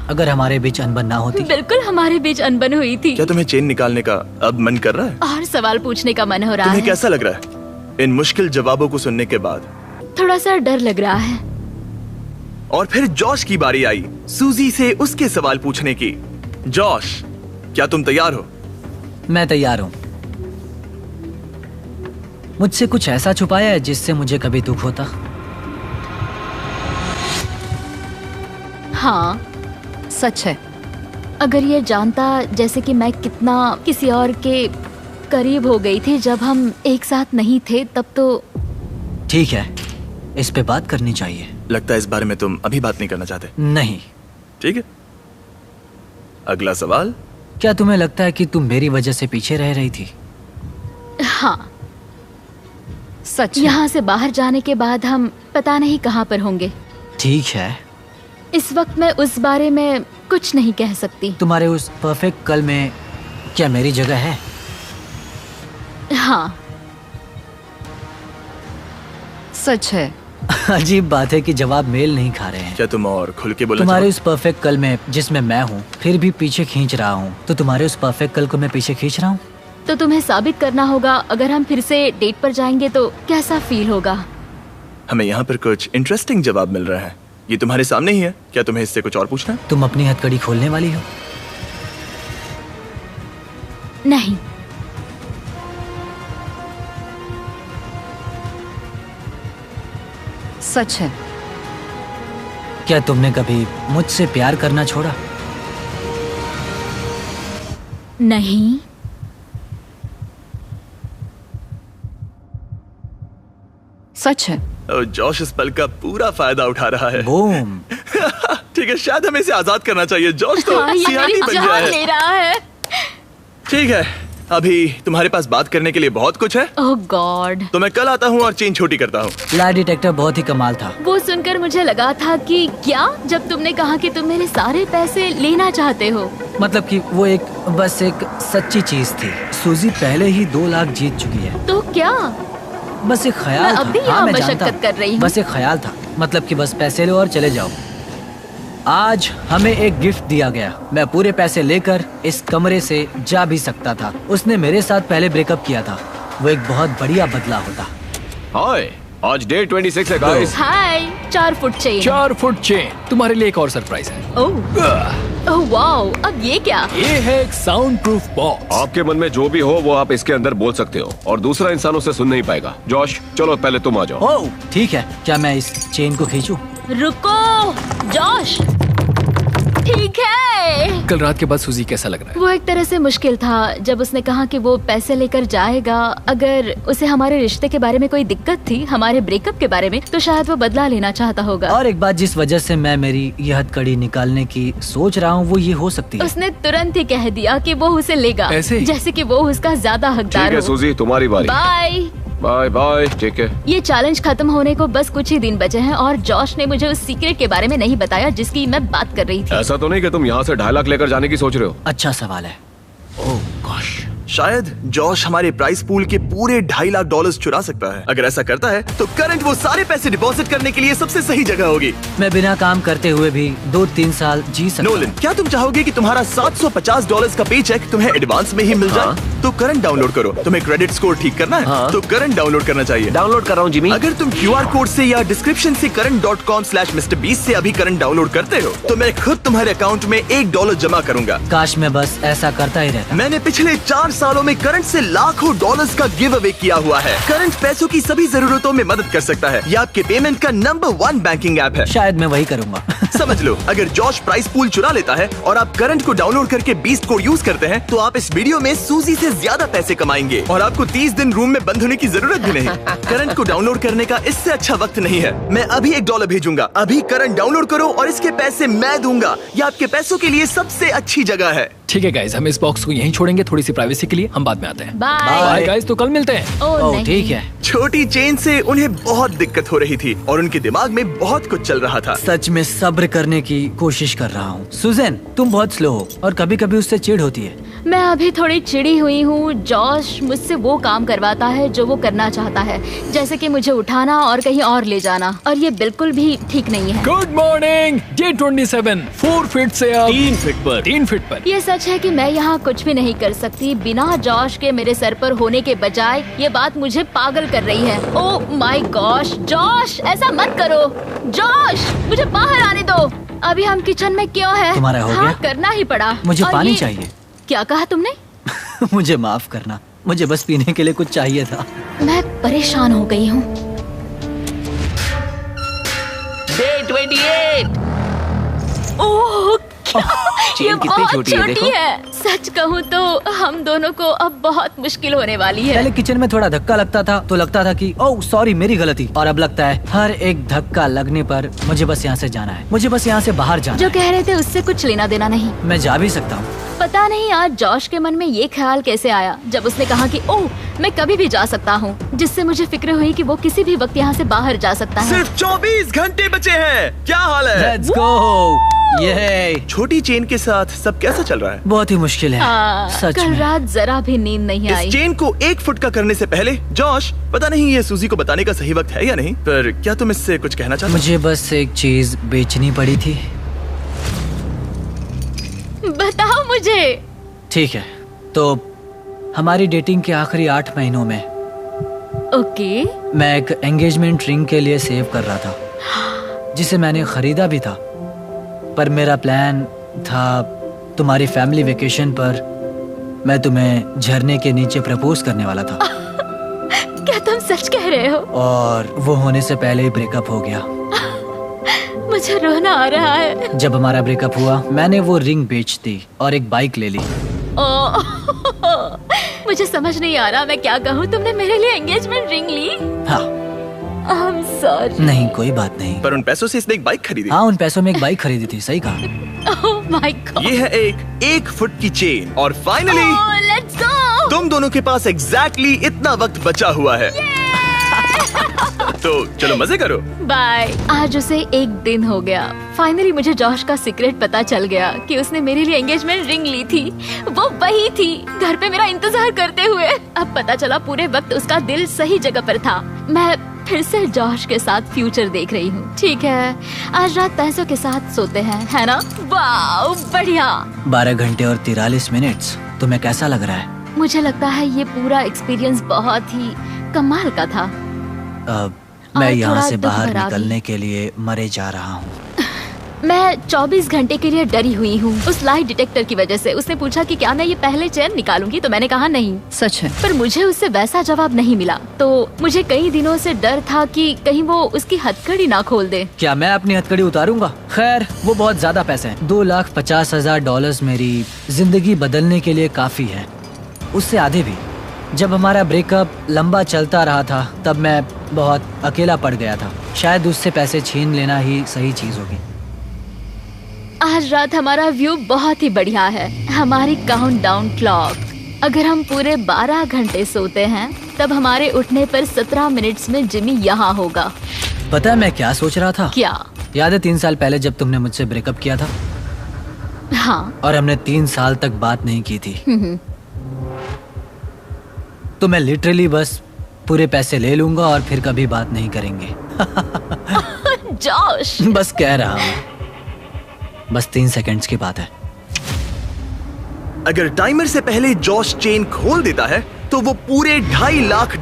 अगर हमारे बीच अनबन ना होती। बिल्कुल हमारे बीच अनबन हुई थी। क्या तुम्हें चेन निकालने का अब मन कर रहा है? और सवाल पूछने का मन हो रहा तुम्हें है। कैसा लग रहा है इन मुश्किल जवाबों को सुनने के बाद? थोड़ा सा डर लग रहा है। और फिर जॉश की बारी आई सूजी से उसके सवाल पूछने की। जॉश, क्या तुम तैयार हो? मैं तैयार हूँ। मुझसे कुछ ऐसा छुपाया है जिससे मुझे कभी दुख होता? हाँ, सच है। अगर ये जानता जैसे कि मैं कितना किसी और के करीब हो गई थी जब हम एक साथ नहीं थे, तब तो। ठीक है, इस पे बात करनी चाहिए। लगता है इस बारे में तुम अभी बात नहीं करना चाहते। नहीं। ठीक है, अगला सवाल। क्या तुम्हें लगता है कि तुम मेरी वजह से पीछे रह रही थी? हाँ, सच है। यहाँ से बाहर जाने के बाद हम पता नहीं कहाँ पर होंगे। ठीक है। इस वक्त मैं उस बारे में कुछ नहीं कह सकती। तुम्हारे उस परफेक्ट कल में क्या मेरी जगह है? हाँ, सच है। अजीब बात है कि जवाब मेल नहीं खा रहे हैं। क्या तुम और खुल के बोलना तुम्हारे चाहो? उस परफेक्ट कल में जिसमें मैं हूँ फिर भी पीछे खींच रहा हूँ, तो तुम्हारे उस परफेक्ट कल को मैं पीछे खींच रहा हूँ। तो तुम्हें साबित करना होगा, अगर हम फिर से डेट पर जाएंगे तो कैसा फील होगा? हमें यहाँ पर कुछ इंटरेस्टिंग जवाब मिल रहा है। ये तुम्हारे सामने ही है। क्या तुम्हें इससे कुछ और पूछना है? तुम अपनी हथकड़ी खोलने वाली हो? नहीं। सच है। क्या तुमने कभी मुझसे प्यार करना छोड़ा? नहीं। सच है। जॉश इस पल का पूरा फायदा उठा रहा है। बूम। ठीक है, शायद हमें इसे आजाद करना चाहिए। जॉश तो हाँ, ये सीआईडी मेरी बन गया जान है। ले रहा है। ठीक है, अभी तुम्हारे पास बात करने के लिए बहुत कुछ है, ओह गॉड। तो मैं कल आता हूँ और चेन छोटी करता हूँ। लाई डिटेक्टर बहुत ही कमाल था। वो सुनकर मुझे लगा था कि क्या, जब तुमने कहा कि तुम मेरे सारे पैसे लेना चाहते हो। मतलब कि वो बस एक सच्ची चीज थी। सूजी पहले ही 2 लाख जीत चुकी है। तो क्या? बस एक ख्याल मैं था। अब भी हाँ, यहाँ मैं मशक्कत जानता। कर रही हूँ। बस एक ख्याल था, मतलब कि बस पैसे लो और चले जाओ। आज हमें एक गिफ्ट दिया गया। मैं पूरे पैसे लेकर इस कमरे से जा भी सकता था। उसने मेरे साथ पहले ब्रेकअप किया था। वो एक बहुत बढ़िया बदला होता। हाय, आज डे 26 है गाइस। हाय, 4 फुट चेन। 4 foot chain. तुम्हारे लिए एक और सरप्राइज है। ओह वाओ, अब ये क्या? ये है एक साउंड प्रूफ बॉक्स। आपके मन में जो भी हो वो आप इसके अंदर बोल सकते हो और दूसरा इंसान उसे सुन नहीं पाएगा। जॉश, चलो पहले तुम आ जाओ। ओह ठीक है, क्या मैं इस चेन को खींचूं? रुको जॉश, ठीक है। कल रात के बाद सूजी कैसा लग रहा है? वो एक तरह से मुश्किल था जब उसने कहा कि वो पैसे लेकर जाएगा। अगर उसे हमारे रिश्ते के बारे में कोई दिक्कत थी, हमारे ब्रेकअप के बारे में, तो शायद वो बदला लेना चाहता होगा। और एक बात जिस वजह से मैं मेरी यह हथकड़ी निकालने की सोच रहा हूँ वो ये हो सकती है। उसने तुरंत ही कह दिया कि वो उसे लेगा, ऐसे ही? जैसे कि वो उसका ज्यादा ठीक हकदार है हो। सूजी, तुम्हारी बारी। बाय। Bye bye. ठीक है। ये चैलेंज खत्म होने को बस कुछ ही दिन बचे हैं और जॉश ने मुझे उस सीक्रेट के बारे में नहीं बताया जिसकी मैं बात कर रही थी। ऐसा तो नहीं कि तुम यहाँ से 2.5 लाख लेकर जाने की सोच रहे हो? अच्छा सवाल है। ओह गॉश। शायद जॉश हमारे प्राइस पूल के पूरे $2.5 लाख चुरा सकता है। अगर ऐसा करता है तो करंट वो सारे पैसे डिपॉजिट करने के लिए सबसे सही जगह होगी। मैं बिना काम करते हुए भी 2-3 साल जी सकता नोलन, हूँ। क्या तुम चाहोगे कि तुम्हारा $750 का पे चेक तुम्हें एडवांस में ही मिल जाए? तो करंट डाउनलोड करो। तुम्हें क्रेडिट स्कोर ठीक करना है तो करंट डाउनलोड करना चाहिए। डाउनलोड कर रहा हूँ जिमी। अगर तुम QR कोड से या डिस्क्रिप्शन से current.com/MrBeast से अभी करंट डाउनलोड करते हो तो मैं खुद तुम्हारे अकाउंट में $1 जमा करूंगा। काश मैं बस ऐसा करता ही रहता। मैंने पिछले 4 सालों में करंट से लाखों डॉलर्स का गिव अवे किया हुआ है। करंट पैसों की सभी जरूरतों में मदद कर सकता है। यह आपके पेमेंट का नंबर 1 बैंकिंग ऐप है। शायद मैं वही करूंगा। समझ लो, अगर जॉश प्राइस पूल चुरा लेता है और आप करंट को डाउनलोड करके बीस्ट को यूज करते हैं तो आप इस वीडियो में सूजी से ज्यादा पैसे कमाएंगे और आपको 30 दिन रूम में बंद होने की जरूरत भी नहीं। करंट को डाउनलोड करने का इससे अच्छा वक्त नहीं है। मैं अभी $1 भेजूंगा। अभी करंट डाउनलोड करो और इसके पैसे मैं दूंगा। यह आपके पैसों के लिए सबसे अच्छी जगह है। ठीक है गाइस, हम इस बॉक्स को यहीं छोड़ेंगे थोड़ी सी प्राइवेसी के लिए। हम बाद में आते हैं। बाय। बाय गाइस, तो कल मिलते हैं। ओह ओह नहीं। ठीक है। छोटी चेन से उन्हें बहुत दिक्कत हो रही थी और उनके दिमाग में बहुत कुछ चल रहा था। सच में सब्र करने की कोशिश कर रहा हूँ। सुजैन, तुम बहुत स्लो हो और कभी कभी उससे चिढ़ होती है। मैं अभी थोड़ी चिड़ी हुई हूँ। जॉश मुझसे वो काम करवाता है जो वो करना चाहता है, जैसे कि मुझे उठाना और कहीं और ले जाना, और ये बिल्कुल भी ठीक नहीं है। Good morning. डे 27 4 फीट से अब 3 फीट पर। 3 फीट पर। ये सच है कि मैं यहाँ कुछ भी नहीं कर सकती। बिना जॉश के मेरे सर पर होने के बजाय ये बात मुझे पागल कर रही है। ओह माय गॉश, जॉश ऐसा मत करो। जॉश, मुझे बाहर आने दो। अभी हम किचन में क्यों हैं? तुम्हारा हो हाँ, गया? करना ही पड़ा। मुझे और पानी ये- चाहिए। क्या कहा तुमने? मुझे माफ करना, मुझे बस पीने के लिए कुछ चाहिए था। मैं परेशान हो गई हूँ। डे 28। ओह क्या? चेन ये कितनी बहुत छोटी है, देखो। है। सच कहूँ तो हम दोनों को अब बहुत मुश्किल होने वाली है। पहले किचन में थोड़ा धक्का लगता था तो लगता था कि ओह सॉरी मेरी गलती, और अब लगता है हर एक धक्का लगने पर मुझे बस यहाँ से जाना है। मुझे बस यहाँ से बाहर जाना जो है। कह रहे थे उससे कुछ लेना देना नहीं। मैं जा भी सकता हूँ। पता नहीं आज जॉश के मन में ये ख्याल कैसे आया जब उसने कहा कि ओह मैं कभी भी जा सकता हूँ, जिससे मुझे फिक्र हुई कि वो किसी भी वक्त यहाँ से बाहर जा सकता है। सिर्फ 24 घंटे बचे हैं। क्या हाल है? Let's go. ये छोटी चेन के साथ सब कैसा चल रहा है? बहुत ही मुश्किल है, सच कल में। रात जरा भी नींद नहीं आई। इस चेन को 1 फुट का करने से पहले जॉश, पता नहीं ये सूजी को बताने का सही वक्त है या नहीं, पर क्या तुम इससे कुछ कहना चाहते हो? मुझे बस एक चीज बेचनी पड़ी थी। बताओ मुझे। ठीक है, तो हमारी डेटिंग के आखिरी 8 महीनों में ओके। मैं एक एंगेजमेंट रिंग के लिए सेव कर रहा था, जिसे मैंने खरीदा भी था। पर मेरा प्लान था तुम्हारी फैमिली वेकेशन पर मैं तुम्हें झरने के नीचे प्रपोज करने वाला था। क्या तुम सच कह रहे हो? और वो होने से पहले ही ब्रेकअप हो गया। मुझे रोना आ रहा है। जब हमारा ब्रेकअप हुआ, मैंने वो रिंग बेच दी और एक बाइक ले ली। मुझे समझ नहीं आ रहा मैं क्या कहूँ। तुमने मेरे लिए एंगेजमेंट रिंग ली? हाँ। I'm sorry. नहीं, कोई बात नहीं। पर उन पैसों से इसने एक बाइक खरीदी। हाँ, उन पैसों में एक बाइक खरीदी थी। सही कहा। Oh my God. ये है एक 1 फुट की चेन और फाइनली Let's go. तुम दोनों के पास एग्जैक्टली इतना वक्त बचा हुआ है। तो चलो मजे करो। बाय। आज उसे 1 दिन हो गया। फाइनली मुझे जॉश का सीक्रेट पता चल गया कि उसने मेरे लिए एंगेजमेंट रिंग ली थी। वो वही थी, घर पे मेरा इंतजार करते हुए। अब पता चला पूरे वक्त उसका दिल सही जगह पर था। मैं फिर से जॉश के साथ फ्यूचर देख रही हूँ। ठीक है, आज रात पैसों के साथ सोते हैं, है ना? वाओ, बढ़िया। 12 घंटे और 43 मिनट्स। तुम्हें कैसा लग रहा है? मुझे लगता है ये पूरा एक्सपीरियंस बहुत ही कमाल का था। मैं और यहाँ थोड़ा से दुख बाहर भरा भी। निकलने के लिए मरे जा रहा हूँ। मैं 24 घंटे के लिए डरी हुई हूँ उस लाई डिटेक्टर की वजह से। उसने पूछा कि क्या मैं ये पहले चेन निकालूंगी, तो मैंने कहा नहीं। सच है। पर मुझे उससे वैसा जवाब नहीं मिला, तो मुझे कई दिनों से डर था कि कहीं वो उसकी हथकड़ी ना खोल दे। क्या मैं अपनी हथकड़ी उतारूंगा? खैर, वो बहुत ज्यादा पैसे हैं। $2,50,000 मेरी जिंदगी बदलने के लिए काफी है, उससे आधे भी। जब हमारा ब्रेकअप लंबा चलता रहा था, तब मैं बहुत अकेला पड़ गया था। शायद उससे पैसे छीन लेना ही सही चीज होगी। आज रात हमारा व्यू बहुत ही बढ़िया है। हमारी काउंटडाउन क्लॉक, अगर हम पूरे 12 घंटे सोते हैं, तब हमारे उठने पर 17 मिनट्स में जिमी यहाँ होगा। पता है मैं क्या सोच रहा था? क्या? याद है 3 साल पहले जब तुमने मुझसे ब्रेकअप किया था? हाँ। और हमने 3 साल तक बात नहीं की थी। तो मैं लिटरली बस पूरे पैसे ले लूंगा और फिर कभी बात नहीं करेंगे। जॉश, बस कह रहा हूँ, बस 3 सेकंड्स की बात है। अगर टाइमर से पहले जॉश चेन खोल देता है तो वो पूरे $2.5 लाख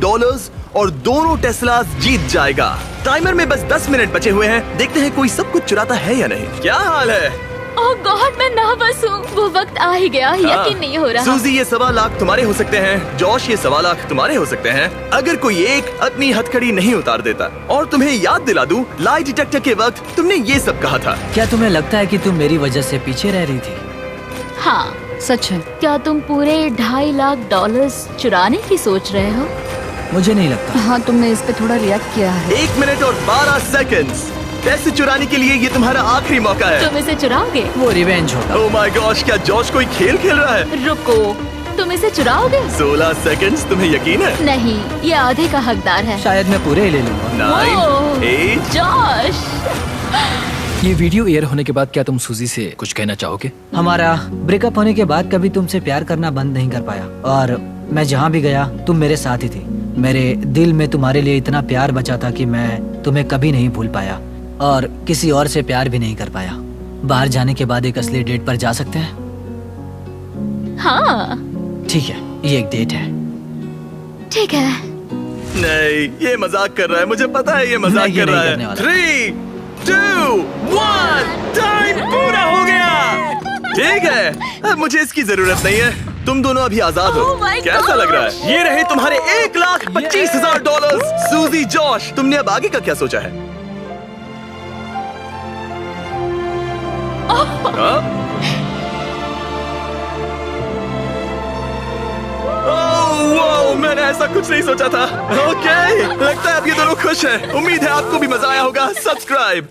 और दोनों टेस्लास जीत जाएगा। टाइमर में बस 10 मिनट बचे हुए हैं। देखते हैं कोई सब कुछ चुराता है या नहीं। क्या हाल है? ओह गॉड, मैं नर्वस हूँ। वो वक्त आ ही गया, यकीन नहीं हो रहा। सूजी, ये 1.25 लाख तुम्हारे हो सकते हैं। जॉश, ये 1.25 लाख तुम्हारे हो सकते हैं अगर कोई एक अपनी हथकड़ी नहीं उतार देता। और तुम्हें याद दिला दूं, लाई डिटेक्टर के वक्त तुमने ये सब कहा था। क्या तुम्हें लगता है कि तुम मेरी वजह से पीछे रह रही थी? हाँ, सच है। क्या तुम पूरे $2.5 लाख चुराने की सोच रहे हो? मुझे नहीं लगता। हाँ, तुमने इस पे थोड़ा रिएक्ट किया है। 1 मिनट और 12 सेकंड्स। पैसे चुराने के लिए ये तुम्हारा आखिरी मौका है। तुम इसे चुराओगे? वो रिवेंज होगा। ओह माय गॉश, क्या जॉश कोई खेल खेल रहा है? रुको, तुम इसे चुराओगे? 16 सेकंड्स। तुम्हें यकीन है? नहीं, ये आधे का हकदार है। शायद मैं पूरे ही ले लूंगा। 9, ओह, 8। जॉश, ये वीडियो एयर होने के बाद क्या तुम सूजी से कुछ कहना चाहोगे? हमारा ब्रेकअप होने के बाद कभी तुमसे प्यार करना बंद नहीं कर पाया, और मैं जहाँ भी गया तुम मेरे साथ ही थी। मेरे दिल में तुम्हारे लिए इतना प्यार बचा था कि मैं तुम्हें कभी नहीं भूल पाया और किसी और से प्यार भी नहीं कर पाया। बाहर जाने के बाद एक असली डेट पर जा सकते हैं? हाँ ठीक है, ये एक डेट है। ठीक है। नहीं, ये मजाक कर रहा है। मुझे पता है ये मजाक नहीं, कर रहा नहीं है। करने वाला। 3, 2, 1, टाइम पूरा हो गया। ठीक है, अब मुझे इसकी जरूरत नहीं है। तुम दोनों अभी आजाद हो। Oh my कैसा God! लग रहा है? ये रहे तुम्हारे $1,25,000। सूजी, जॉश, तुमने अब आगे का क्या सोचा है? हाँ? ओह, वाओ, मैंने ऐसा कुछ नहीं सोचा था। ओके, लगता है अब ये दोनों खुश हैं। उम्मीद है आपको भी मजा आया होगा। सब्सक्राइब